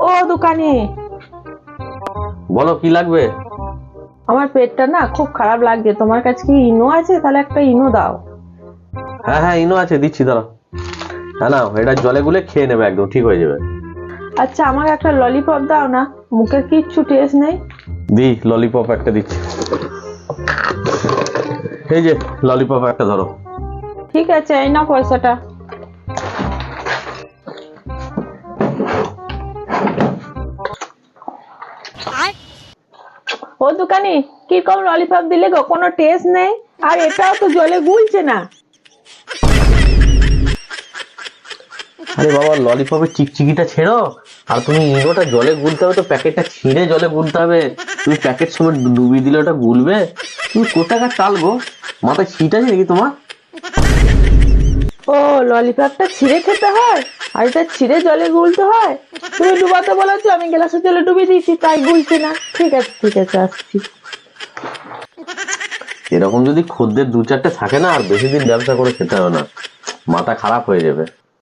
ও দোকানি, বলো কি লাগবে? আমার পেটটা না খুব খারাপ লাগছে, তোমার কাছে কি ইনো আছে? তাহলে একটা ইনো দাও। হ্যাঁ হ্যাঁ, ইনো আছে, দিচ্ছি দাঁড়াও। হ্যাঁ না, এটা জলে গুলে খেয়ে নেবে, একদম ঠিক হয়ে যাবে। আচ্ছা আমাকে একটা ললিপপ দাও না, মুখের কিচ্ছু টেস্ট নেই। দি, ললিপপ একটা দিচ্ছি। এই যে ললিপপ একটা ধরো। ঠিক আছে, এই নাও পয়সাটা। ও দোকানি, কিরকম ললিপপ দিলে গো? কোনো টেস্ট নেই, আর এটাও তো জলে গুলছে না। আরে বাবা, ললিপপের চিকচিকিটা ছেড়ো, আর তুমি ইনোটা জলে গুলতে হবে তো, প্যাকেটটা ছিঁড়ে জলে গুলতে হবে। তুমি প্যাকেট সময় ডুবিয়ে দিলে ওটা গুলবে? তুমি কোথাকার চাল গো, মাথায় ছিট আছে নাকি তোমার? ও, ললিপপটা ছিঁড়ে খেতে হয়, আর এটা ছিঁড়ে জলে গুলতে হয়? তুমি ডুবাতে বলেছো, আমি গ্লাসে জলে ডুবিয়ে দিয়েছি, তাই গুলছে না। ঠিক আছে ঠিক আছে, আসছি। এরকম যদি খদ্দের দু চারটে থাকে না, আর বেশি দিন ব্যবসা করে খেতে হবে না, মাথা খারাপ হয়ে যাবে।